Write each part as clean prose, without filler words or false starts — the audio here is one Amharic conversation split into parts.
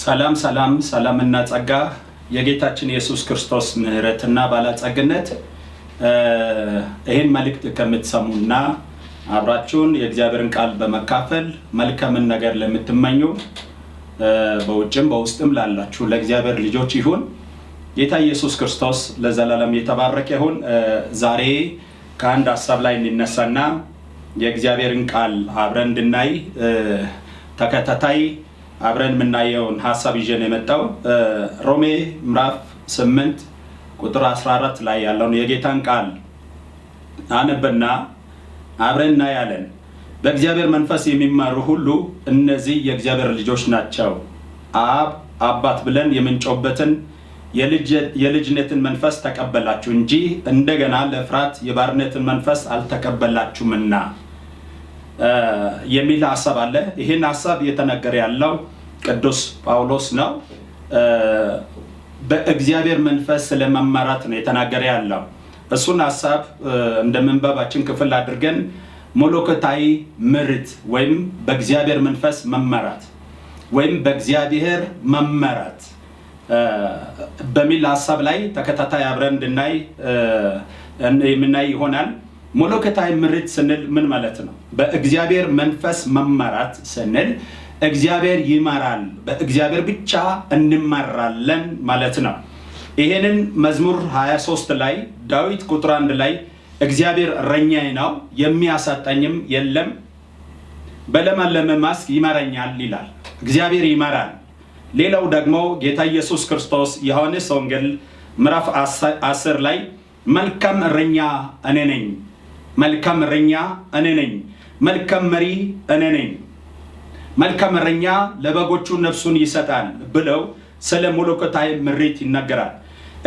ሰላምና ጸጋ የጌታችን ኢየሱስ ክርስቶስ ምህረትና ባለጸግነት ይሄን መልእክት ከምትሰሙና አብራችሁን የእግዚአብሔርን ቃል በመካፈል መልካምን ነገር ለምትመኙ በውጭም በውስጥም ላላችሁ ለእግዚአብሔር ልጆች ይሁን። ጌታ ኢየሱስ ክርስቶስ ለዘላለም የተባረከ ይሁን። ዛሬ ከአንድ ሐሳብ ላይ እንነሳና የእግዚአብሔርን ቃል አብረን እንድናይ ተከታታይ አብረን የምናየውን ሐሳብ ይዤን የመጣው ሮሜ ምዕራፍ 8 ቁጥር 14 ላይ ያለውን የጌታን ቃል አነበና አብረን እናያለን። በእግዚአብሔር መንፈስ የሚመሩ ሁሉ እነዚህ የእግዚአብሔር ልጆች ናቸው። አባት ብለን የምንጮህበትን የልጅነትን መንፈስ ተቀበላችሁ እንጂ እንደገና ለፍርሃት የባርነትን መንፈስ አልተቀበላችሁምና የሚል ሐሳብ አለ። ይሄን ሐሳብ እየተነገረ ያለው ቅዱስ ጳውሎስ ነው። በእግዚአብሔር መንፈስ ስለመመራት ነው የተናገረ ያለው። እሱን ሐሳብ እንደምንባባችን ክፍል አድርገን መለኮታዊ ምርት ወይም በእግዚአብሔር መንፈስ መመራት ወይም በእግዚአብሔር መመራት በሚል ሐሳብ ላይ ተከታታይ አብረን እንድናይ የምናይ ይሆናል። መለኮታዊ ምርት ስንል ምን ማለት ነው? በእግዚአብሔር መንፈስ መመራት ስንል እግዚአብሔር ይመራል፣ በእግዚአብሔር ብቻ እንመራለን ማለት ነው። ይሄንን መዝሙር 23 ላይ ዳዊት ቁጥር 1 ላይ እግዚአብሔር እረኛዬ ነው የሚያሳጣኝም የለም፣ በለመለመ መስክ ይመራኛል ይላል። እግዚአብሔር ይመራል። ሌላው ደግሞ ጌታ ኢየሱስ ክርስቶስ ዮሐንስ ወንጌል ምዕራፍ 10 ላይ መልካም እረኛ እኔ ነኝ፣ መልካም እረኛ እኔ ነኝ፣ መልካም መሪ እኔ ነኝ፣ መልካም እረኛ ለበጎቹ ነፍሱን ይሰጣል ብለው ስለ መለኮታዊ ምሪት ይናገራል።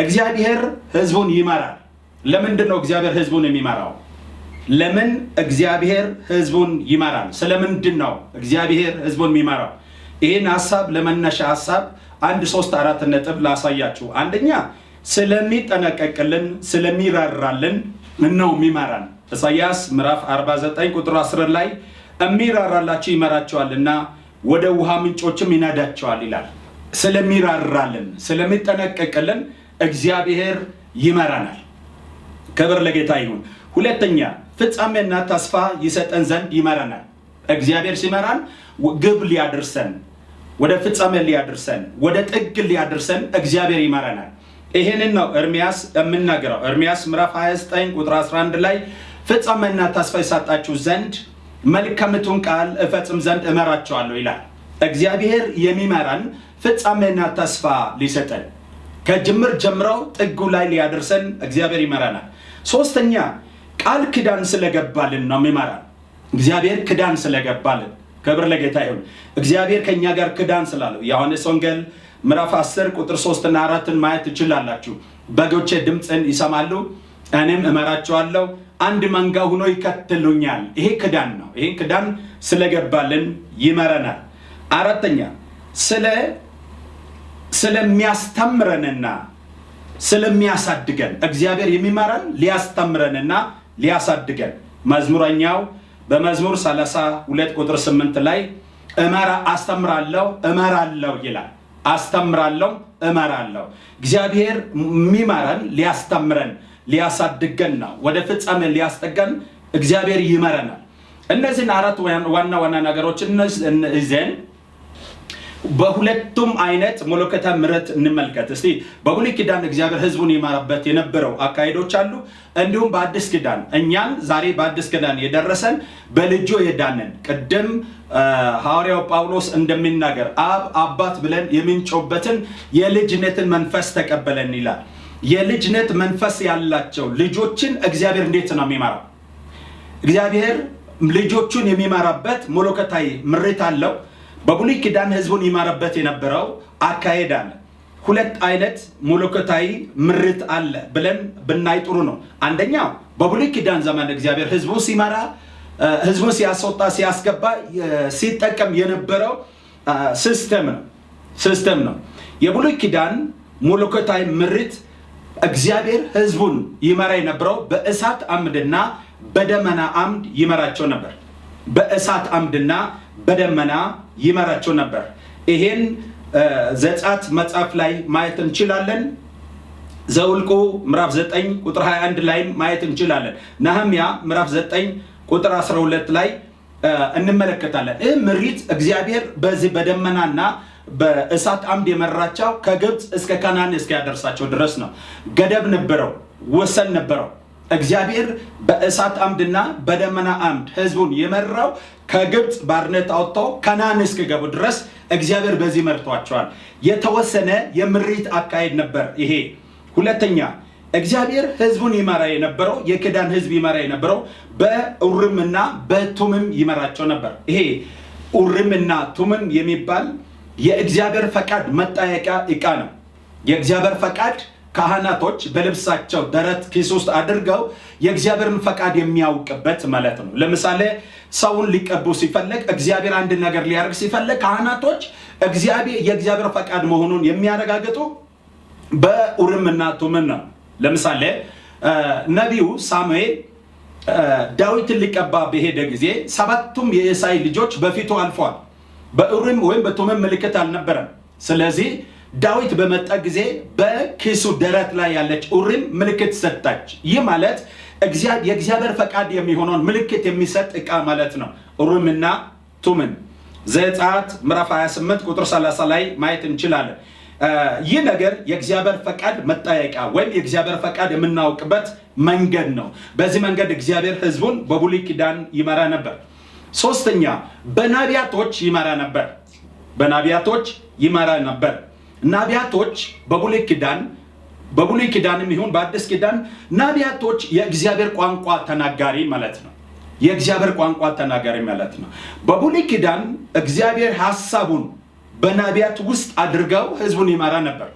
እግዚአብሔር ሕዝቡን ይመራል። ለምንድን ነው እግዚአብሔር ሕዝቡን የሚመራው? ለምን እግዚአብሔር ሕዝቡን ይመራል? ስለምንድን ነው እግዚአብሔር ሕዝቡን የሚመራው? ይህን ሐሳብ ለመነሻ ሐሳብ 1 3 4 ነጥብ ላሳያችሁ። አንደኛ ስለሚጠነቀቅልን ስለሚራራልን ነው የሚመራን። ኢሳይያስ ምዕራፍ 49 ቁጥር 10 ላይ የሚራራላችሁ ይመራቸዋልና ወደ ውሃ ምንጮችም ይነዳቸዋል ይላል። ስለሚራራልን ስለሚጠነቀቅልን እግዚአብሔር ይመራናል። ክብር ለጌታ ይሁን። ሁለተኛ ፍጻሜና ተስፋ ይሰጠን ዘንድ ይመራናል። እግዚአብሔር ሲመራን ግብ ሊያደርሰን፣ ወደ ፍጻሜ ሊያደርሰን፣ ወደ ጥግ ሊያደርሰን እግዚአብሔር ይመራናል። ይሄንን ነው ኤርምያስ የምናገረው። ኤርምያስ ምዕራፍ 29 ቁጥር 11 ላይ ፍጻሜና ተስፋ ይሰጣችሁ ዘንድ መልካምቱን ቃል እፈጽም ዘንድ እመራቸዋለሁ ይላል። እግዚአብሔር የሚመራን ፍጻሜና ተስፋ ሊሰጠን ከጅምር ጀምረው ጥጉ ላይ ሊያደርሰን እግዚአብሔር ይመራናል። ሶስተኛ ቃል ኪዳን ስለገባልን ነው የሚመራን። እግዚአብሔር ኪዳን ስለገባልን፣ ክብር ለጌታ ይሁን። እግዚአብሔር ከኛ ጋር ኪዳን ስላለው ዮሐንስ ወንጌል ምዕራፍ 10 ቁጥር 3 እና 4 ማየት ትችላላችሁ። በጎቼ ድምፅን ይሰማሉ፣ እኔም እመራቸዋለሁ፣ አንድ መንጋ ሆኖ ይከተሉኛል። ይሄ ኪዳን ነው። ይሄን ኪዳን ስለገባልን ይመራናል። አራተኛ ስለሚያስተምረንና ስለሚያሳድገን እግዚአብሔር የሚመራን ሊያስተምረንና ሊያሳድገን። መዝሙረኛው በመዝሙር 32 ቁጥር 8 ላይ አስተምራለሁ እመራለሁ ይላል። አስተምራለሁ እመራለሁ። እግዚአብሔር የሚመራን ሊያስተምረን ሊያሳድገን ነው። ወደ ፍጻሜ ሊያስጠጋን እግዚአብሔር ይመራናል። እነዚህን አራት ዋና ነገሮችን ይዘን በሁለቱም አይነት መለኮታዊ ምሕረት እንመልከት። እስቲ በብሉይ ኪዳን እግዚአብሔር ሕዝቡን ይመራበት የነበረው አካሄዶች አሉ። እንዲሁም በአዲስ ኪዳን እኛን ዛሬ በአዲስ ኪዳን የደረሰን በልጁ የዳነን ቅድም ሐዋርያው ጳውሎስ እንደሚናገር አባት ብለን የምንጮህበትን የልጅነትን መንፈስ ተቀበለን ይላል። የልጅነት መንፈስ ያላቸው ልጆችን እግዚአብሔር እንዴት ነው የሚመራው? እግዚአብሔር ልጆቹን የሚመራበት መለኮታዊ ምሪት አለው። በብሉይ ኪዳን ሕዝቡን ይመራበት የነበረው አካሄድ አለ። ሁለት አይነት መለኮታዊ ምሪት አለ ብለን ብናይ ጥሩ ነው። አንደኛው በብሉይ ኪዳን ዘመን እግዚአብሔር ሕዝቡ ሲመራ፣ ሕዝቡን ሲያስወጣ ሲያስገባ ሲጠቀም የነበረው ሲስተም ነው። የብሉይ ኪዳን መለኮታዊ ምሪት እግዚአብሔር ህዝቡን ይመራ የነበረው በእሳት አምድና በደመና አምድ ይመራቸው ነበር። በእሳት አምድና በደመና ይመራቸው ነበር። ይሄን ዘጸአት መጽሐፍ ላይ ማየት እንችላለን። ዘኍልቍ ምዕራፍ 9 ቁጥር 21 ላይ ማየት እንችላለን። ነህምያ ምዕራፍ 9 ቁጥር 12 ላይ እንመለከታለን። ይህ ምሪት እግዚአብሔር በዚህ በደመናና በእሳት አምድ የመራቸው ከግብፅ እስከ ከነዓን እስኪያደርሳቸው ድረስ ነው። ገደብ ነበረው፣ ወሰን ነበረው። እግዚአብሔር በእሳት አምድና በደመና አምድ ህዝቡን የመራው ከግብፅ ባርነት አውጥተው ከነዓን እስኪገቡ ድረስ እግዚአብሔር በዚህ መርቷቸዋል። የተወሰነ የምሪት አካሄድ ነበር ይሄ። ሁለተኛ እግዚአብሔር ህዝቡን ይመራ የነበረው የኪዳን ህዝብ ይመራ የነበረው በኡሪምና በቱሚም ይመራቸው ነበር። ይሄ ኡሪምና ቱሚም የሚባል የእግዚአብሔር ፈቃድ መጠየቂያ ዕቃ ነው። የእግዚአብሔር ፈቃድ ካህናቶች በልብሳቸው ደረት ኪስ ውስጥ አድርገው የእግዚአብሔርን ፈቃድ የሚያውቅበት ማለት ነው። ለምሳሌ ሰውን ሊቀቡ ሲፈልግ፣ እግዚአብሔር አንድ ነገር ሊያደርግ ሲፈልግ ካህናቶች የእግዚአብሔር ፈቃድ መሆኑን የሚያረጋግጡ በኡሪምና ቱሚም ነው። ለምሳሌ ነቢዩ ሳሙኤል ዳዊትን ሊቀባ በሄደ ጊዜ ሰባቱም የኢሳይ ልጆች በፊቱ አልፈዋል። በኡሪም ወይም በቱሚም ምልክት አልነበረም። ስለዚህ ዳዊት በመጣ ጊዜ በኪሱ ደረት ላይ ያለች ኡሪም ምልክት ሰጣች። ይህ ማለት የእግዚአብሔር ፈቃድ የሚሆነውን ምልክት የሚሰጥ ዕቃ ማለት ነው። ኡሪምና ቱሚም ዘጸአት ምዕራፍ 28 ቁጥር 30 ላይ ማየት እንችላለን። ይህ ነገር የእግዚአብሔር ፈቃድ መጠየቂያ ወይም የእግዚአብሔር ፈቃድ የምናውቅበት መንገድ ነው። በዚህ መንገድ እግዚአብሔር ህዝቡን በብሉይ ኪዳን ይመራ ነበር። ሶስተኛ በነቢያቶች ይመራ ነበር። በነቢያቶች ይመራ ነበር። ነቢያቶች በብሉይ ኪዳንም ይሁን በአዲስ ኪዳን ነቢያቶች የእግዚአብሔር ቋንቋ ተናጋሪ ማለት ነው። የእግዚአብሔር ቋንቋ ተናጋሪ ማለት ነው። በብሉይ ኪዳን እግዚአብሔር ሐሳቡን በነቢያት ውስጥ አድርገው ህዝቡን ይመራ ነበር።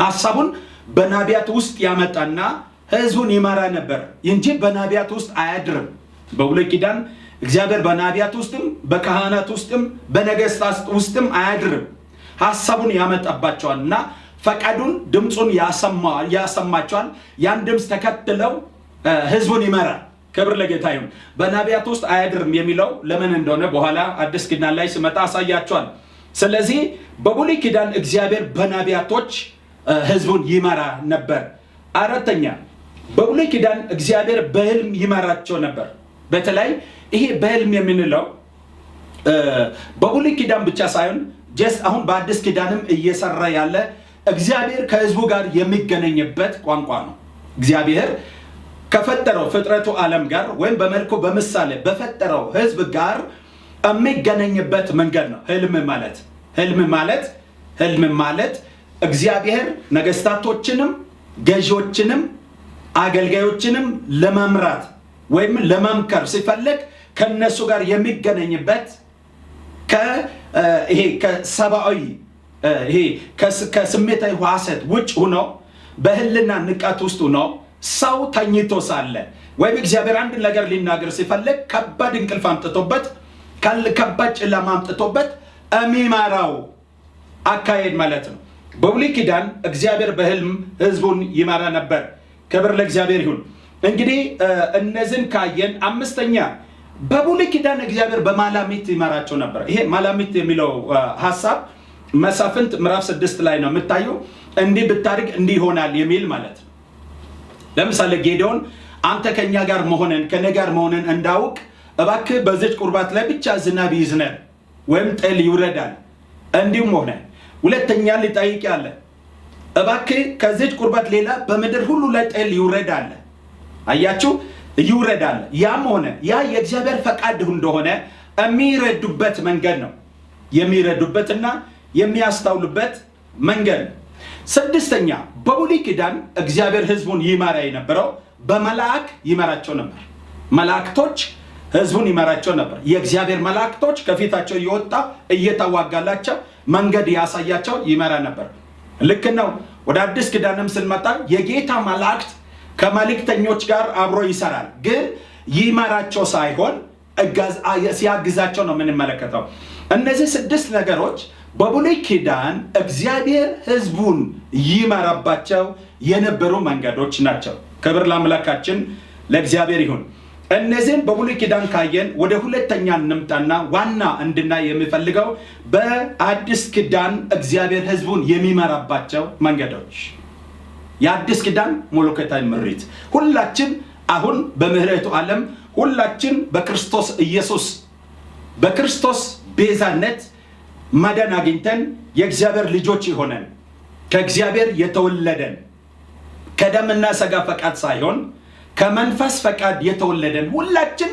ሐሳቡን በነቢያት ውስጥ ያመጣና ህዝቡን ይመራ ነበር እንጂ በነቢያት ውስጥ አያድርም። በብሉይ ኪዳን እግዚአብሔር በነቢያት ውስጥም በካህናት ውስጥም በነገስታት ውስጥም አያድርም። ሐሳቡን ያመጣባቸዋልና ፈቃዱን ድምጹን ያሰማቸዋል። ያን ድምጽ ተከትለው ህዝቡን ይመራል። ክብር ለጌታ ይሁን። በነቢያት ውስጥ አያድርም የሚለው ለምን እንደሆነ በኋላ አዲስ ኪዳን ላይ ሲመጣ አሳያቸዋል። ስለዚህ በብሉይ ኪዳን እግዚአብሔር በነቢያቶች ህዝቡን ይመራ ነበር። አራተኛ በብሉይ ኪዳን እግዚአብሔር በህልም ይመራቸው ነበር። በተለይ ይሄ በህልም የምንለው በብሉይ ኪዳን ብቻ ሳይሆን አሁን በአዲስ ኪዳንም እየሰራ ያለ እግዚአብሔር ከህዝቡ ጋር የሚገናኝበት ቋንቋ ነው። እግዚአብሔር ከፈጠረው ፍጥረቱ ዓለም ጋር ወይም በመልኩ በምሳሌ በፈጠረው ህዝብ ጋር የሚገናኝበት መንገድ ነው ህልም ማለት እግዚአብሔር ነገስታቶችንም ገዢዎችንም አገልጋዮችንም ለመምራት ወይም ለመምከር ሲፈልግ ከነሱ ጋር የሚገናኝበት ከሰብአዊ ከስሜታዊ ሕዋሳት ውጭ ሆኖ በህልና ንቃት ውስጥ ሆኖ ሰው ተኝቶ ሳለ ወይም እግዚአብሔር አንድ ነገር ሊናገር ሲፈልግ ከባድ እንቅልፍ አምጥቶበት ከባድ ጨለማ አምጥቶበት የሚመራው አካሄድ ማለት ነው። በብሉይ ኪዳን እግዚአብሔር በህልም ህዝቡን ይመራ ነበር። ክብር ለእግዚአብሔር ይሁን። እንግዲህ እነዚህን ካየን አምስተኛ በብሉይ ኪዳን እግዚአብሔር በማላሚት ይመራቸው ነበር። ይሄ ማላሚት የሚለው ሐሳብ መሳፍንት ምዕራፍ 6 ላይ ነው የምታየው። እንዲህ ብታደርግ እንዲህ ይሆናል የሚል ማለት ነው። ለምሳሌ ጌዲዮን አንተ ከኛ ጋር መሆንን እንዳውቅ እባክህ በዚች ቁርባት ላይ ብቻ ዝናብ ይዝነብ ወይም ጠል ይውረዳል እንዲሁም ሆነ። ሁለተኛ ሊጠይቅ ያለ እባክህ ከዚች ቁርባት ሌላ በምድር ሁሉ ላይ ጠል ይውረዳል። አያችሁ፣ ይውረዳል። ያም ሆነ ያ የእግዚአብሔር ፈቃድ እንደሆነ የሚረዱበት መንገድ ነው። የሚረዱበትና የሚያስተውሉበት መንገድ ነው። ስድስተኛ በብሉይ ኪዳን እግዚአብሔር ህዝቡን ይመራ የነበረው በመላእክ ይመራቸው ነበር። መላእክቶች ህዝቡን ይመራቸው ነበር። የእግዚአብሔር መላእክቶች ከፊታቸው እየወጣ እየተዋጋላቸው መንገድ ያሳያቸው ይመራ ነበር። ልክ ነው። ወደ አዲስ ኪዳንም ስንመጣ የጌታ መላእክት ከመልእክተኞች ጋር አብሮ ይሰራል፣ ግን ይመራቸው ሳይሆን ሲያግዛቸው ነው የምንመለከተው። እነዚህ 6 ነገሮች በብሉይ ኪዳን እግዚአብሔር ሕዝቡን ይመራባቸው የነበሩ መንገዶች ናቸው። ክብር ለአምላካችን ለእግዚአብሔር ይሁን። እነዚህን በብሉይ ኪዳን ካየን ወደ ሁለተኛ እንምጣና ዋና እንድናይ የሚፈልገው በአዲስ ኪዳን እግዚአብሔር ሕዝቡን የሚመራባቸው መንገዶች። የአዲስ ኪዳን መለኮታዊ ምሪት ሁላችን አሁን በምህረቱ ዓለም ሁላችን በክርስቶስ ኢየሱስ በክርስቶስ ቤዛነት ማዳን አግኝተን የእግዚአብሔር ልጆች ሆነን ከእግዚአብሔር የተወለደን ከደምና ሥጋ ፈቃድ ሳይሆን ከመንፈስ ፈቃድ የተወለደን ሁላችን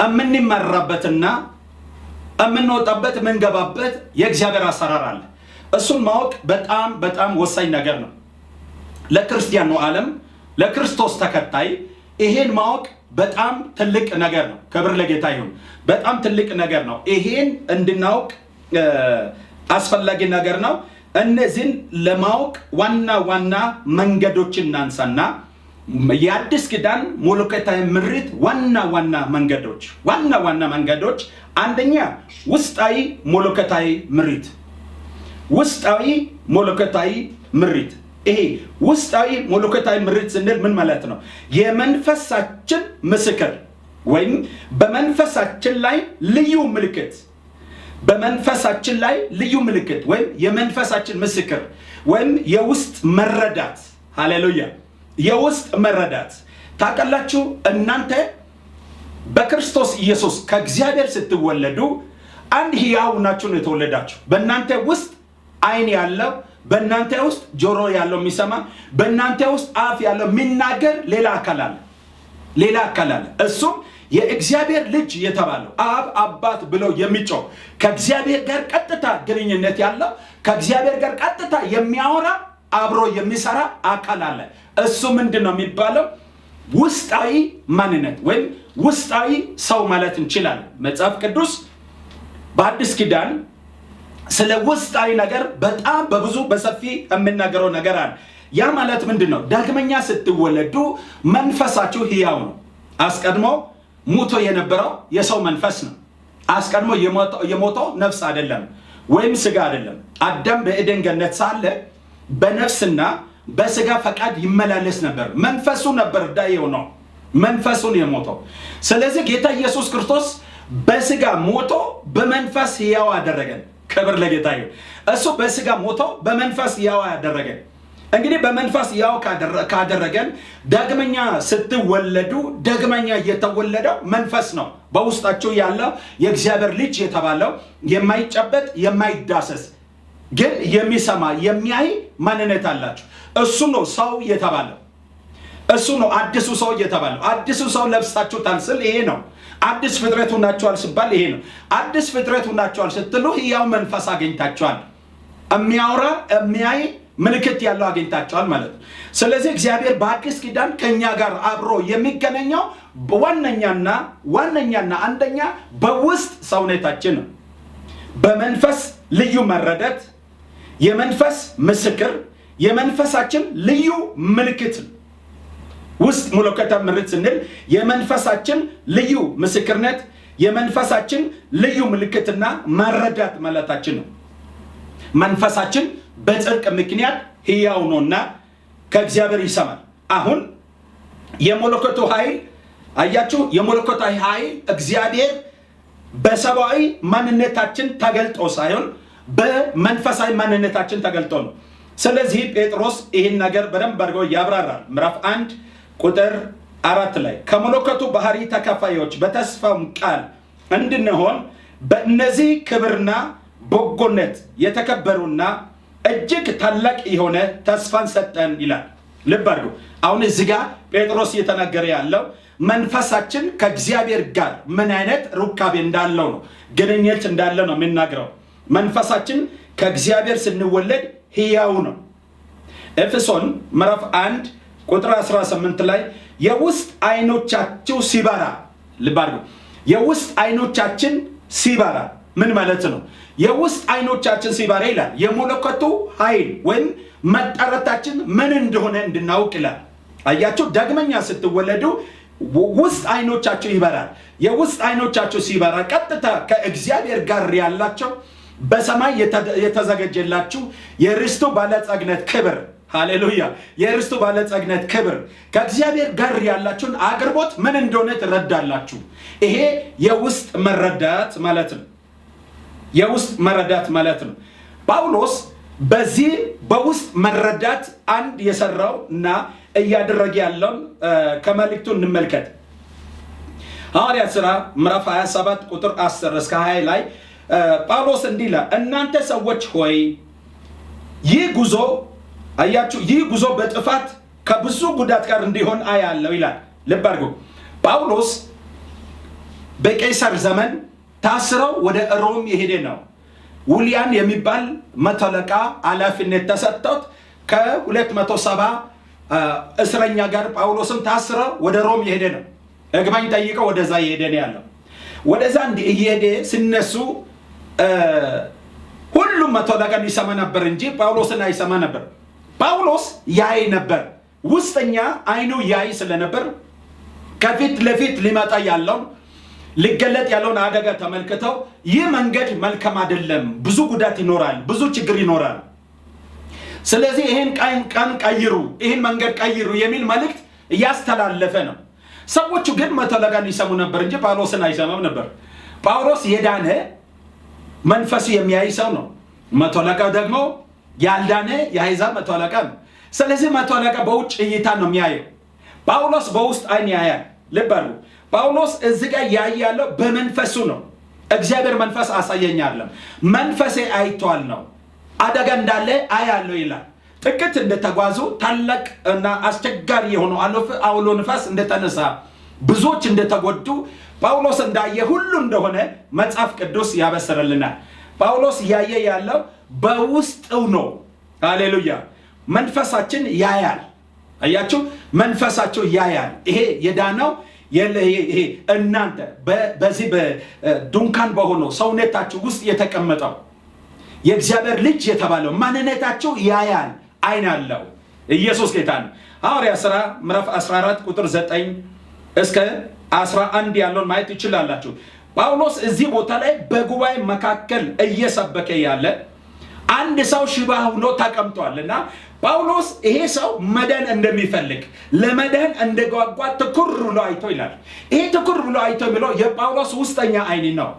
የምንመራበትና የምንወጣበት የምንገባበት የእግዚአብሔር አሰራር አለ። እሱን ማወቅ በጣም በጣም ወሳኝ ነገር ነው። ለክርስቲያኑ ዓለም ለክርስቶስ ተከታይ ይሄን ማወቅ በጣም ትልቅ ነገር ነው። ክብር ለጌታ ይሁን። በጣም ትልቅ ነገር ነው። ይሄን እንድናውቅ አስፈላጊ ነገር ነው። እነዚህን ለማወቅ ዋና ዋና መንገዶችን እናንሳና የአዲስ ኪዳን መለኮታዊ ምሪት ዋና ዋና መንገዶች አንደኛ ውስጣዊ መለኮታዊ ምሪት። ውስጣዊ መለኮታዊ ምሪት። ይሄ ውስጣዊ መለኮታዊ ምሪት ስንል ምን ማለት ነው? የመንፈሳችን ምስክር ወይም በመንፈሳችን ላይ ልዩ ምልክት በመንፈሳችን ላይ ልዩ ምልክት ወይም የመንፈሳችን ምስክር ወይም የውስጥ መረዳት። ሃሌሉያ! የውስጥ መረዳት። ታውቃላችሁ እናንተ በክርስቶስ ኢየሱስ ከእግዚአብሔር ስትወለዱ አንድ ሕያው ናችሁ ነው የተወለዳችሁ። በእናንተ ውስጥ ዓይን ያለው፣ በእናንተ ውስጥ ጆሮ ያለው የሚሰማ፣ በእናንተ ውስጥ አፍ ያለው የሚናገር ሌላ አካል አለ። እሱም የእግዚአብሔር ልጅ የተባለው አብ አባት ብለው የሚጮህ ከእግዚአብሔር ጋር ቀጥታ ግንኙነት ያለው ከእግዚአብሔር ጋር ቀጥታ የሚያወራ አብሮ የሚሰራ አካል አለ። እሱ ምንድን ነው የሚባለው? ውስጣዊ ማንነት ወይም ውስጣዊ ሰው ማለት እንችላለን። መጽሐፍ ቅዱስ በአዲስ ኪዳን ስለ ውስጣዊ ነገር በጣም በብዙ በሰፊ የምናገረው ነገር አለ። ያ ማለት ምንድን ነው? ዳግመኛ ስትወለዱ መንፈሳችሁ ሕያው ነው። አስቀድሞ ሙቶ የነበረው የሰው መንፈስ ነው። አስቀድሞ የሞተው ነፍስ አይደለም ወይም ስጋ አይደለም። አዳም በኤደን ገነት ሳለ በነፍስና በስጋ ፈቃድ ይመላለስ ነበር። መንፈሱ ነበር ዳየው ነው መንፈሱን የሞተው። ስለዚህ ጌታ ኢየሱስ ክርስቶስ በስጋ ሞቶ በመንፈስ ሕያው አደረገን። ክብር ለጌታ ይሁን። እሱ በስጋ ሞቶ በመንፈስ ሕያው አደረገን። እንግዲህ በመንፈስ ሕያው ካደረገን ዳግመኛ ስትወለዱ ዳግመኛ የተወለደው መንፈስ ነው። በውስጣችሁ ያለው የእግዚአብሔር ልጅ የተባለው የማይጨበጥ የማይዳሰስ ግን የሚሰማ የሚያይ ማንነት አላችሁ። እሱ ነው ሰው የተባለው። እሱ ነው አዲሱ ሰው የተባለው። አዲሱ ሰው ለብሳችሁታል ስል ይሄ ነው። አዲስ ፍጥረት ሆናችኋል ሲባል ይሄ ነው። አዲስ ፍጥረት ሆናችኋል ስትሉ ሕያው መንፈስ አገኝታችኋል። የሚያወራ የሚያይ ምልክት ያለው አገኝታችኋል ማለት ነው። ስለዚህ እግዚአብሔር በአዲስ ኪዳን ከኛ ጋር አብሮ የሚገናኘው ዋነኛና አንደኛ በውስጥ ሰውነታችን ነው። በመንፈስ ልዩ መረዳት፣ የመንፈስ ምስክር፣ የመንፈሳችን ልዩ ምልክት ውስጥ መለኮታዊ ምሪት ስንል የመንፈሳችን ልዩ ምስክርነት፣ የመንፈሳችን ልዩ ምልክትና መረዳት ማለታችን ነው። መንፈሳችን በጽድቅ ምክንያት ሕያው ነውና ከእግዚአብሔር ይሰማል። አሁን የመለኮቱ ኃይል አያችሁ፣ የመለኮታዊ ኃይል እግዚአብሔር በሰብአዊ ማንነታችን ተገልጦ ሳይሆን በመንፈሳዊ ማንነታችን ተገልጦ ነው። ስለዚህ ጴጥሮስ ይህን ነገር በደንብ አድርጎ ያብራራል። ምዕራፍ 1 ቁጥር 4 ላይ ከመለኮቱ ባህሪ ተካፋዮች በተስፋው ቃል እንድንሆን በእነዚህ ክብርና በጎነት የተከበሩና እጅግ ታላቅ የሆነ ተስፋን ሰጠን ይላል። ልብ አድርጉ። አሁን እዚህ ጋር ጴጥሮስ እየተናገረ ያለው መንፈሳችን ከእግዚአብሔር ጋር ምን አይነት ሩካቤ እንዳለው ነው፣ ግንኙነት እንዳለው ነው የሚናገረው። መንፈሳችን ከእግዚአብሔር ስንወለድ ሕያው ነው። ኤፌሶን ምዕራፍ 1 ቁጥር 18 ላይ የውስጥ አይኖቻችሁ ሲበራ፣ ልብ አድርጉ፣ የውስጥ አይኖቻችን ሲበራ ምን ማለት ነው? የውስጥ አይኖቻችን ሲበራ ይላል የመለኮቱ ኃይል ወይም መጠረታችን ምን እንደሆነ እንድናውቅ ይላል። አያችሁ፣ ዳግመኛ ስትወለዱ ውስጥ አይኖቻችሁ ይበራል። የውስጥ አይኖቻችሁ ሲበራ ቀጥታ ከእግዚአብሔር ጋር ያላቸው በሰማይ የተዘጋጀላችሁ የርስቱ ባለጸግነት ክብር ሃሌሉያ የርስቱ ባለጸግነት ክብር ከእግዚአብሔር ጋር ያላችሁን አቅርቦት ምን እንደሆነ ትረዳላችሁ። ይሄ የውስጥ መረዳት ማለት ነው። የውስጥ መረዳት ማለት ነው። ጳውሎስ በዚህ በውስጥ መረዳት አንድ የሰራው እና እያደረገ ያለው ከመልእክቱ እንመልከት። ሐዋርያት ሥራ ምዕራፍ 27 ቁጥር 10 እስከ 20 ላይ ጳውሎስ እንዲህ ይላል፣ እናንተ ሰዎች ሆይ ይህ ጉዞ አያችሁ ይህ ጉዞ በጥፋት ከብዙ ጉዳት ጋር እንዲሆን አያለው ይላል። ልብ አድርጉ። ጳውሎስ በቄሳር ዘመን ታስረው ወደ ሮም የሄደ ነው። ውሊያን የሚባል መቶ አለቃ ኃላፊነት ተሰጥቶት ከ270 እስረኛ ጋር ጳውሎስም ታስረው ወደ ሮም የሄደ ነው። እግባኝ ጠይቀው ወደዛ የሄደ ነው ያለው። ወደዛ እየሄደ ሲነሱ ሁሉም መቶ አለቃን ይሰማ ነበር እንጂ ጳውሎስን አይሰማ ነበር። ጳውሎስ ያይ ነበር። ውስጠኛ አይኑ ያይ ስለነበር ከፊት ለፊት ሊመጣ ያለው ሊገለጥ ያለውን አደጋ ተመልክተው ይህ መንገድ መልካም አይደለም፣ ብዙ ጉዳት ይኖራል፣ ብዙ ችግር ይኖራል፣ ስለዚህ ይሄን ቀን ቀይሩ፣ ይሄን መንገድ ቀይሩ የሚል መልእክት እያስተላለፈ ነው። ሰዎቹ ግን መቶ አለቃን ይሰሙ ነበር እንጂ ጳውሎስን አይሰማም ነበር። ጳውሎስ የዳነ መንፈሱ የሚያይ ሰው ነው። መቶ አለቃው ደግሞ ያልዳነ የአሕዛብ መቶ አለቃ ነው። ስለዚህ መቶ አለቃ በውጭ እይታ ነው የሚያየው። ጳውሎስ በውስጥ አይን ያያል። ልብ አድርጉ። ጳውሎስ እዚህ ጋር ያያለው በመንፈሱ ነው። እግዚአብሔር መንፈስ አሳየኛለም፣ መንፈሴ አይቷል ነው። አደጋ እንዳለ አያለው ይላል። ጥቂት እንደተጓዙ ታላቅ እና አስቸጋሪ የሆነው አውሎ ንፋስ እንደተነሳ ብዙዎች እንደተጎዱ ጳውሎስ እንዳየ ሁሉ እንደሆነ መጽሐፍ ቅዱስ ያበስረልናል። ጳውሎስ ያየ ያለው በውስጡ ነው። ሃሌሉያ መንፈሳችን ያያል። አያችሁ መንፈሳችሁ ያያል። ይሄ የዳነው ይሄ እናንተ በዚህ በድንኳን በሆነው ሰውነታችሁ ውስጥ የተቀመጠው የእግዚአብሔር ልጅ የተባለው ማንነታችሁ ያያል። አይን አለው። ኢየሱስ ጌታ ነው። ሐዋርያት ሥራ ምዕራፍ 14 ቁጥር 9 እስከ 11 ያለውን ማየት ይችላላችሁ። ጳውሎስ እዚህ ቦታ ላይ በጉባኤ መካከል እየሰበከ ያለ አንድ ሰው ሽባ ሆኖ ተቀምጧልና ጳውሎስ ይሄ ሰው መዳን እንደሚፈልግ ለመዳን እንደጓጓ ትኩር ብሎ አይቶ ይላል። ይሄ ትኩር ብሎ አይቶ የሚለው የጳውሎስ ውስጠኛ አይን ነው።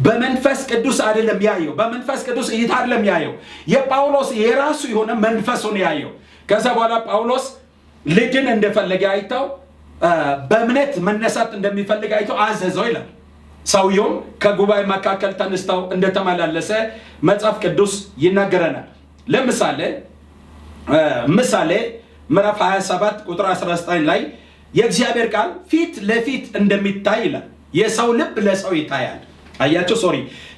በመንፈስ ቅዱስ አይደለም ያየው፣ በመንፈስ ቅዱስ እይታ አይደለም ያየው። የጳውሎስ የራሱ የሆነ መንፈሱን ያየው። ከዛ በኋላ ጳውሎስ ልጅን እንደፈለገ አይተው በእምነት መነሳት እንደሚፈልግ አይተው አዘዘው ይላል። ሰውየውም ከጉባኤ መካከል ተነስተው እንደተመላለሰ መጽሐፍ ቅዱስ ይናገረናል። ለምሳሌ ምሳሌ ምዕራፍ 27 ቁጥር 19 ላይ የእግዚአብሔር ቃል ፊት ለፊት እንደሚታይ ይላል። የሰው ልብ ለሰው ይታያል። አያችሁ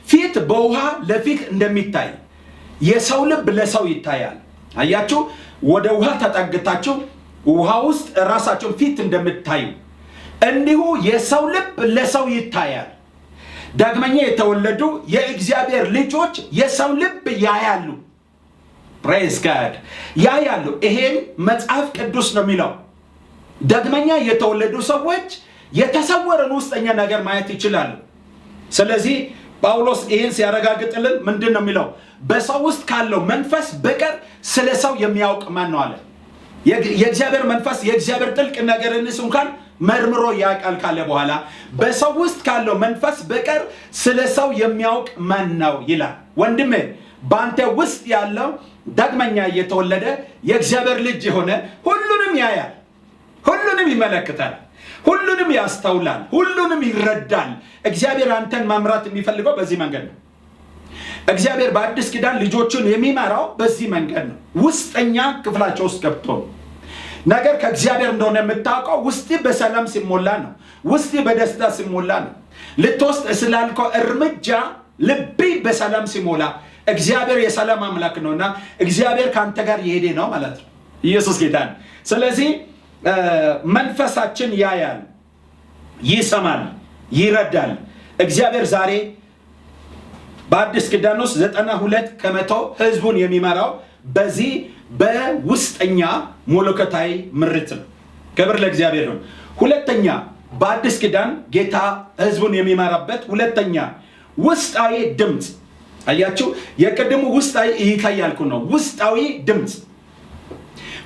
ፊት በውሃ ለፊት እንደሚታይ የሰው ልብ ለሰው ይታያል። አያችሁ ወደ ውሃ ተጠግታችሁ ውሃ ውስጥ ራሳችሁን ፊት እንደምታዩ እንዲሁ የሰው ልብ ለሰው ይታያል። ዳግመኛ የተወለዱ የእግዚአብሔር ልጆች የሰው ልብ ያያሉ። ፕሬዝ ጋድ ያያሉ። ይሄን መጽሐፍ ቅዱስ ነው የሚለው። ዳግመኛ የተወለዱ ሰዎች የተሰወረን ውስጠኛ ነገር ማየት ይችላሉ። ስለዚህ ጳውሎስ ይሄን ሲያረጋግጥልን ምንድን ነው የሚለው? በሰው ውስጥ ካለው መንፈስ በቀር ስለ ሰው የሚያውቅ ማን ነው አለ። የእግዚአብሔር መንፈስ የእግዚአብሔር ጥልቅ ነገርን እንኳን መርምሮ ያውቃል ካለ በኋላ በሰው ውስጥ ካለው መንፈስ በቀር ስለ ሰው የሚያውቅ ማን ነው ይላል። ወንድሜ በአንተ ውስጥ ያለው ዳግመኛ የተወለደ የእግዚአብሔር ልጅ የሆነ ሁሉንም ያያል፣ ሁሉንም ይመለከታል፣ ሁሉንም ያስተውላል፣ ሁሉንም ይረዳል። እግዚአብሔር አንተን ማምራት የሚፈልገው በዚህ መንገድ ነው። እግዚአብሔር በአዲስ ኪዳን ልጆቹን የሚመራው በዚህ መንገድ ነው። ውስጠኛ ክፍላቸው ውስጥ ገብቶ ነገር ከእግዚአብሔር እንደሆነ የምታውቀው ውስጥ በሰላም ሲሞላ ነው። ውስጥ በደስታ ሲሞላ ነው። ልትወስድ ስላልከው እርምጃ ልብ በሰላም ሲሞላ እግዚአብሔር የሰላም አምላክ ነውና እግዚአብሔር ካንተ ጋር ይሄደ ነው ማለት ነው። ኢየሱስ ጌታ ነው። ስለዚህ መንፈሳችን ያያል፣ ይሰማል፣ ይረዳል። እግዚአብሔር ዛሬ በአዲስ ኪዳን ውስጥ 92% ህዝቡን የሚመራው በዚህ በውስጠኛ መለኮታዊ ምርት ነው። ክብር ለእግዚአብሔር ነው። ሁለተኛ በአዲስ ኪዳን ጌታ ህዝቡን የሚመራበት ሁለተኛ ውስጣዊ ድምጽ አያችሁ የቀደሙ ውስጣዊ ይታያልኩ ነው ውስጣዊ ድምጽ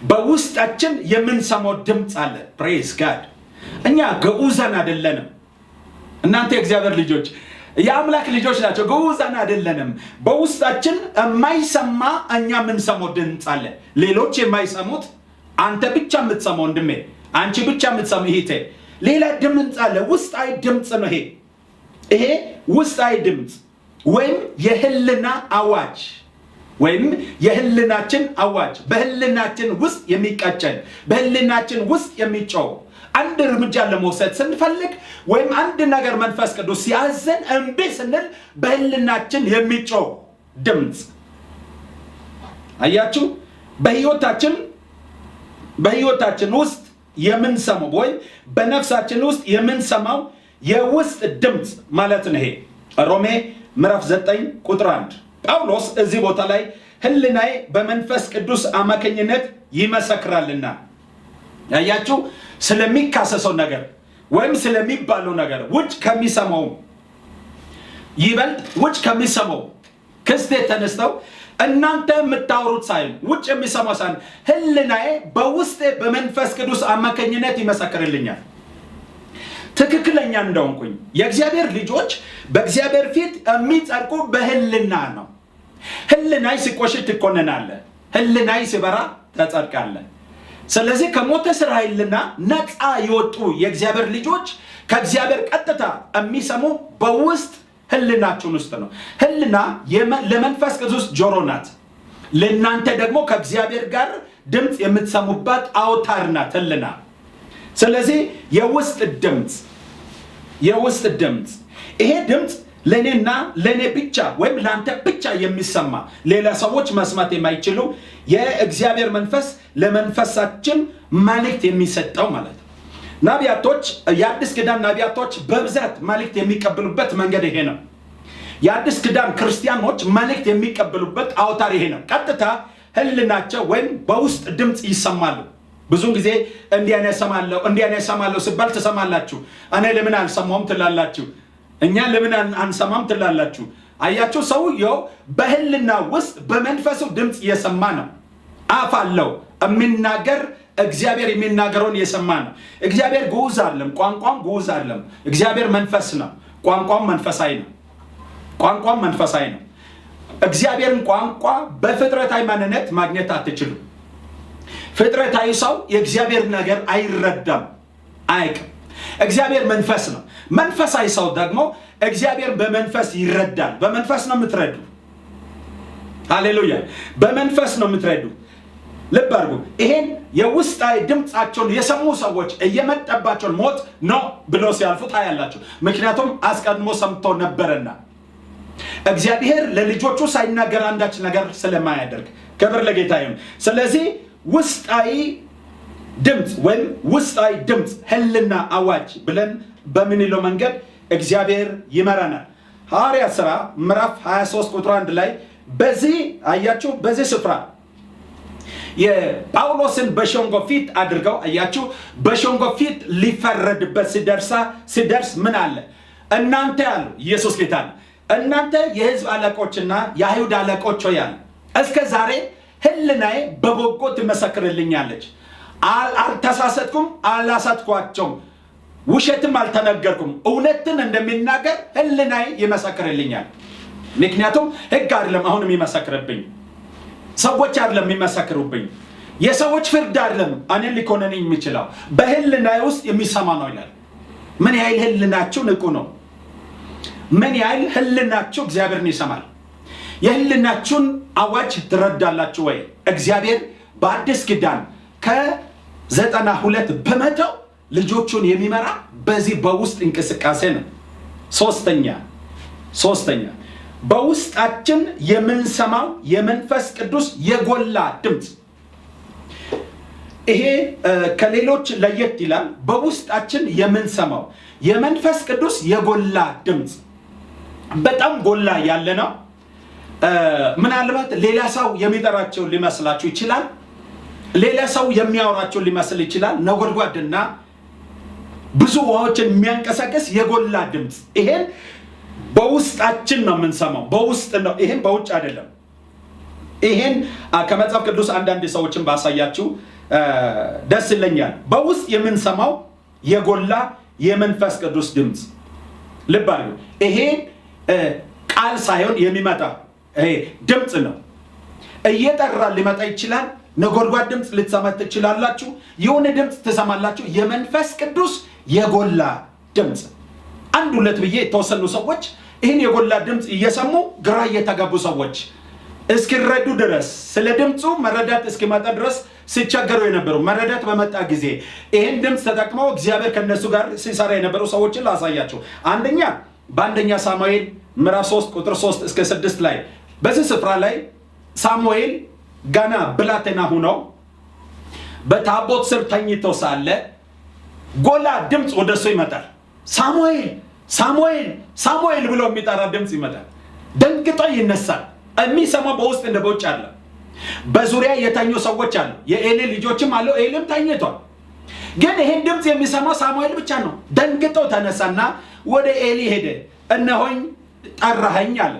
በውስጣችን የምንሰማው ድምጽ አለ praise god እኛ ገኡዛን አይደለንም እናንተ እግዚአብሔር ልጆች የአምላክ ልጆች ናቸው ገኡዛን አይደለንም በውስጣችን የማይሰማ እኛ የምንሰማው ድምጽ አለ ሌሎች የማይሰሙት አንተ ብቻ የምትሰማው ወንድሜ አንቺ ብቻ የምትሰማው ይሄ ሌላ ድምጽ አለ ውስጣዊ ድምጽ ነው ይሄ ውስጣዊ ድምጽ ወይም የህልና አዋጅ ወይም የህልናችን አዋጅ በህልናችን ውስጥ የሚቀጨን በህልናችን ውስጥ የሚጮህ አንድ እርምጃ ለመውሰድ ስንፈልግ ወይም አንድ ነገር መንፈስ ቅዱስ ሲያዘን እንቢ ስንል በህልናችን የሚጮህ ድምጽ አያችሁ በህይወታችን ውስጥ የምንሰማው ወይ በነፍሳችን ውስጥ የምንሰማው የውስጥ ድምጽ ማለት ነው ይሄ ሮሜ ምዕራፍ 9 ቁጥር 1 ጳውሎስ እዚህ ቦታ ላይ ህልናዬ በመንፈስ ቅዱስ አማካኝነት ይመሰክራልና ያያችሁ ስለሚካሰሰው ነገር ወይም ስለሚባለው ነገር ውጭ ከሚሰማው ይበልጥ ውጭ ከሚሰማው ክስቴት ተነስተው እናንተ የምታወሩት ሳይሆን ውጭ የሚሰማው ሳይሆን ህልናዬ በውስጤ በመንፈስ ቅዱስ አማካኝነት ይመሰክርልኛል ትክክለኛ እንደሆንኩኝ የእግዚአብሔር ልጆች በእግዚአብሔር ፊት የሚጸድቁ በህልና ነው ህልናይ ሲቆሽሽ ትኮነናለህ ህልናይ ሲበራ ተጸድቃለህ ስለዚህ ከሞተ ስራ ህልና ነፃ ይወጡ የእግዚአብሔር ልጆች ከእግዚአብሔር ቀጥታ የሚሰሙ በውስጥ ህልናችን ውስጥ ነው ህልና ለመንፈስ ቅዱስ ጆሮ ናት ለእናንተ ደግሞ ከእግዚአብሔር ጋር ድምጽ የምትሰሙበት አውታር ናት ህልና ስለዚህ የውስጥ ድምጽ ይሄ ድምጽ ለኔና ለኔ ብቻ ወይም ላንተ ብቻ የሚሰማ ሌላ ሰዎች መስማት የማይችሉ የእግዚአብሔር መንፈስ ለመንፈሳችን መልእክት የሚሰጠው ማለት ነው ነቢያቶች የአዲስ ኪዳን ነቢያቶች በብዛት መልእክት የሚቀበሉበት መንገድ ይሄ ነው የአዲስ ኪዳን ክርስቲያኖች መልእክት የሚቀበሉበት አውታር ይሄ ነው ቀጥታ ህልናቸው ወይም በውስጥ ድምጽ ይሰማሉ ብዙ ጊዜ እንዲያኔ ሰማለው ሲባል ተሰማላችሁ እኔ ለምን አልሰማውም ትላላችሁ እኛ ለምን አንሰማም ትላላችሁ አያችሁ ሰውየው በህልና ውስጥ በመንፈሱ ድምጽ እየሰማ ነው አፍ አለው የሚናገር እግዚአብሔር የሚናገረውን እየሰማ ነው እግዚአብሔር ግዑዝ አይደለም ቋንቋም ግዑዝ አይደለም እግዚአብሔር መንፈስ ነው ቋንቋም መንፈሳዊ ነው እግዚአብሔርን ቋንቋ በፍጥረታዊ ማንነት ማግኘት አትችሉም ፍጥረታዊ ሰው የእግዚአብሔር ነገር አይረዳም አይቅም እግዚአብሔር መንፈስ ነው መንፈሳዊ ሰው ደግሞ እግዚአብሔር በመንፈስ ይረዳል በመንፈስ ነው የምትረዱ ሃሌሉያ በመንፈስ ነው የምትረዱ ልብ አድርጉ ይሄን የውስጣዊ ድምጻቸውን የሰሙ ሰዎች እየመጣባቸው ሞት ነው ብሎ ሲያልፉ ታያላችሁ ምክንያቱም አስቀድሞ ሰምቶ ነበርና እግዚአብሔር ለልጆቹ ሳይናገር አንዳች ነገር ስለማያደርግ ክብር ለጌታ ይሁን ስለዚህ ውስጣዊ ድምጽ ህልና አዋጅ ብለን በምንለው መንገድ እግዚአብሔር ይመራናል ሐዋርያት ሥራ ምዕራፍ 23 ቁጥር 1 ላይ በዚህ አያችሁ በዚህ ስፍራ የጳውሎስን በሸንጎ ፊት አድርገው አያችሁ በሸንጎ ፊት ሊፈረድበት ሲደርስ ምን አለ እናንተ ያሉ ኢየሱስ ጌታ ነው እናንተ የሕዝብ አለቆችና የአይሁድ አለቆች ሆያል እስከ ዛሬ ህልናዬ በበጎ ትመሰክርልኛለች አልተሳሳትኩም አላሳትኳቸውም ውሸትም አልተነገርኩም እውነትን እንደሚናገር ህልናዬ ይመሰክርልኛል ምክንያቱም ህግ አይደለም አሁን የሚመሰክርብኝ ሰዎች አይደለም የሚመሰክሩብኝ የሰዎች ፍርድ አይደለም እኔን ሊኮነነኝ የሚችለው በህልናዬ ውስጥ የሚሰማ ነው ይላል ምን ያህል ህልናችሁ ንቁ ነው ምን ያህል ህልናችሁ እግዚአብሔርን ይሰማል የህልናችሁን አዋጅ ትረዳላችሁ ወይ እግዚአብሔር በአዲስ ኪዳን ከ92 በመቶ ልጆቹን የሚመራ በዚህ በውስጥ እንቅስቃሴ ነው ሶስተኛ በውስጣችን የምንሰማው የመንፈስ ቅዱስ የጎላ ድምጽ ይሄ ከሌሎች ለየት ይላል በውስጣችን የምንሰማው የመንፈስ ቅዱስ የጎላ ድምጽ በጣም ጎላ ያለ ነው ምናልባት ሌላ ሰው የሚጠራቸው ሊመስላችሁ ይችላል ሌላ ሰው የሚያወራቸው ሊመስል ይችላል ነጎድጓድና ብዙ ውሃዎችን የሚያንቀሳቀስ የጎላ ድምጽ ይሄን በውስጣችን ነው የምንሰማው። በውስጥ ነው። ይሄን በውጭ አይደለም። ይሄን ከመጽሐፍ ቅዱስ አንዳንድ ሰዎችን ባሳያችሁ ደስ ይለኛል። በውስጥ የምንሰማው የጎላ የመንፈስ ቅዱስ ድምጽ ልብ አድርጉ። ይሄ ቃል ሳይሆን የሚመጣ ይሄ ድምጽ ነው። እየጠራ ሊመጣ ይችላል። ነጎድጓድ ድምጽ ልትሰማ ትችላላችሁ። የሆነ ድምጽ ትሰማላችሁ። የመንፈስ ቅዱስ የጎላ ድምጽ አንድ ሁለት ብዬ የተወሰኑ ሰዎች ይህን የጎላ ድምጽ እየሰሙ ግራ እየተጋቡ ሰዎች እስኪረዱ ድረስ ስለ ድምጹ መረዳት እስኪመጣ ድረስ ሲቸገሩ የነበሩ መረዳት በመጣ ጊዜ ይህን ድምጽ ተጠቅመው እግዚአብሔር ከነሱ ጋር ሲሰራ የነበሩ ሰዎችን ላሳያችሁ። አንደኛ በአንደኛ ሳሙኤል ምዕራፍ 3 ቁጥር 3 እስከ 6 ላይ በዚህ ስፍራ ላይ ሳሙኤል ገና ብላቴና ሆኖ በታቦት ስር ተኝቶ ሳለ ጎላ ድምጽ ወደሱ ይመጣል። ሳሙኤል ሳሙኤል ሳሙኤል ብሎ የሚጠራ ድምጽ ይመጣል። ደንግጦ ይነሳል። የሚሰማው በውስጥ እንደ በውጭ አለ። በዙሪያ የተኙ ሰዎች አሉ። የኤሊ ልጆችም አሉ። ኤሊም ተኝቷል። ግን ይሄን ድምጽ የሚሰማ ሳሙኤል ብቻ ነው። ደንግጦ ተነሳና ወደ ኤሊ ሄደ። እነሆኝ ጠራኸኝ አለ።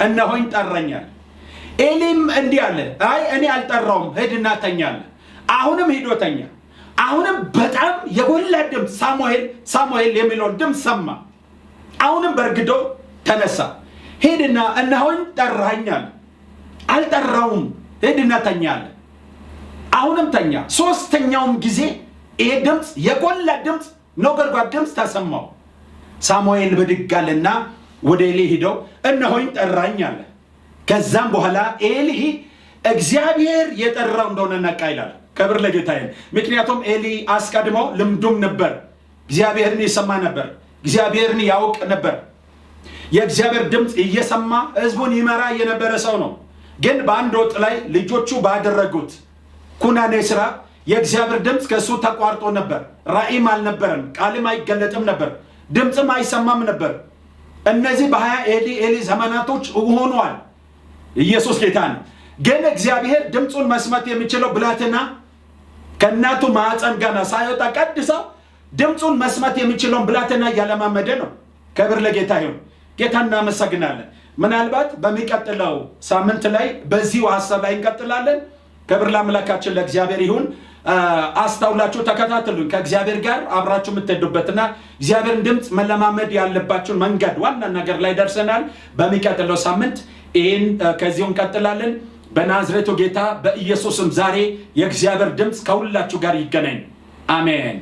እነሆኝ ጠራኝ አለ። ኤሊም እንዲህ አለ፣ አይ እኔ አልጠራውም፣ ሂድና ተኛ አለ። አሁንም ሄዶ ተኛ። አሁንም በጣም የጎላ ድምጽ ሳሙኤል ሳሙኤል የሚለውን ድምጽ ሰማ። አሁንም በርግዶ ተነሳ። ሄድና እነሆኝ ጠራኸኝ አለ። አልጠራውም፣ ሄድና ተኛ አለ። አሁንም ተኛ። ሶስተኛውም ጊዜ ይሄ ድምጽ የጎላ ድምጽ ነጎድጓድ ድምጽ ተሰማው። ሳሙኤል ብድግ አለና ወደ ኤሊ ሄደው እነሆኝ ጠራኝ አለ። ከዛም በኋላ ኤሊ እግዚአብሔር የጠራው እንደሆነ ነቃ ይላል። ክብር ለጌታ ይሁን። ምክንያቱም ኤሊ አስቀድሞ ልምዱም ነበር። እግዚአብሔርን ይሰማ ነበር። እግዚአብሔርን ያውቅ ነበር። የእግዚአብሔር ድምጽ እየሰማ ህዝቡን ይመራ የነበረ ሰው ነው። ግን በአንድ ወቅት ላይ ልጆቹ ባደረጉት ኩናኔ ስራ የእግዚአብሔር ድምጽ ከሱ ተቋርጦ ነበር። ራእይም አልነበረም። ቃልም አይገለጥም ነበር። ድምጽም አይሰማም ነበር። እነዚህ በ20 ኤሊ ዘመናቶች ሆኗል። ኢየሱስ ጌታ ነው። ግን እግዚአብሔር ድምጹን መስማት የሚችለው ብላቴና ከእናቱ ማዕፀን ገና ሳይወጣ ቀድሰው ድምጹን መስማት የሚችለውን ብላቴና እያለማመደ ነው። ክብር ለጌታ ይሁን። ጌታ እናመሰግናለን። ምናልባት በሚቀጥለው ሳምንት ላይ በዚሁ ሐሳብ ላይ እንቀጥላለን። ክብር ለአምላካችን ለእግዚአብሔር ይሁን። አስተውላችሁ ተከታተሉን። ከእግዚአብሔር ጋር አብራችሁ የምትሄዱበትና እግዚአብሔርን ድምጽ መለማመድ ያለባችሁን መንገድ ዋና ነገር ላይ ደርሰናል። በሚቀጥለው ሳምንት ይህን ከዚሁ እንቀጥላለን። በናዝሬቱ ጌታ በኢየሱስም ዛሬ የእግዚአብሔር ድምጽ ከሁላችሁ ጋር ይገናኝ። አሜን።